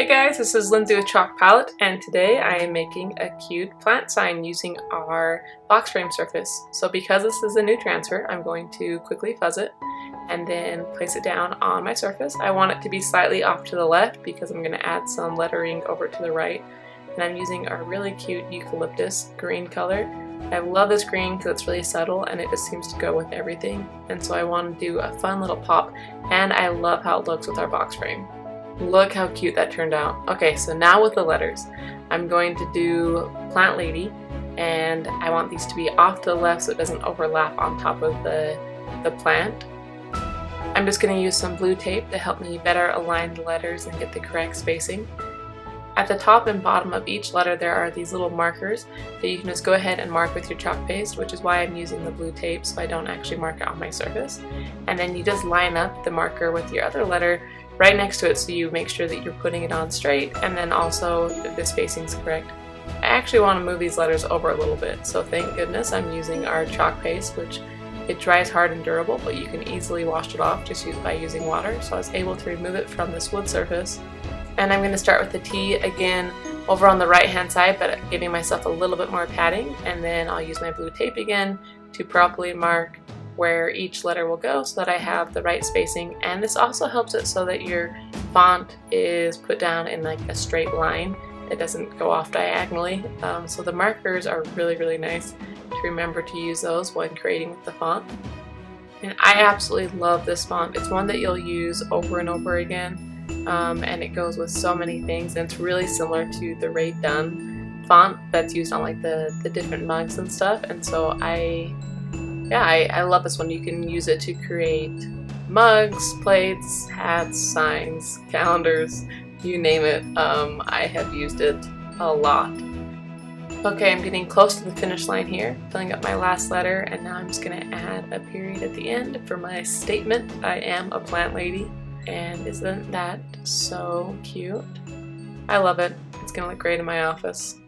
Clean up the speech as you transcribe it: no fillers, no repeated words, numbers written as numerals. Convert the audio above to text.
guys, this is Lindsay with Chalk Palette, and today I am making a cute plant sign using our box frame surface. So because this is a new transfer, I'm going to quickly fuzz it and then place it down on my surface. I want it to be slightly off to the left because I'm going to add some lettering over to the right. And I'm using our really cute eucalyptus green color. I love this green because it's really subtle and it just seems to go with everything. And so I want to do a fun little pop, and I love how it looks with our box frame. Look how cute that turned out. Okay, so now with the letters, I'm going to do Plant Lady, and I want these to be off to the left so it doesn't overlap on top of the plant. I'm just going to use some blue tape to help me better align the letters and get the correct spacing. At the top and bottom of each letter there are these little markers that you can just go ahead and mark with your chalk paste, which is why I'm using the blue tape so I don't actually mark it on my surface. And then you just line up the marker with your other letter right next to it so you make sure that you're putting it on straight and then also the spacing's correct. I actually want to move these letters over a little bit, so thank goodness I'm using our chalk paste, which it dries hard and durable, but you can easily wash it off just by using water. So I was able to remove it from this wood surface. And I'm going to start with the T again over on the right hand side, but giving myself a little bit more padding, and then I'll use my blue tape again to properly mark where each letter will go so that I have the right spacing. And this also helps it so that your font is put down in like a straight line. It doesn't go off diagonally. So the markers are really nice to remember to use those when creating with the font. And I absolutely love this font. It's one that you'll use over and over again. And it goes with so many things, and it's really similar to the Rae Dunn font that's used on like the different mugs and stuff. And so I love this one. You can use it to create mugs, plates, hats, signs, calendars, you name it. I have used it a lot. Okay, I'm getting close to the finish line here, filling up my last letter, and now I'm just going to add a period at the end for my statement. I am a plant lady, and isn't that so cute? I love it. It's going to look great in my office.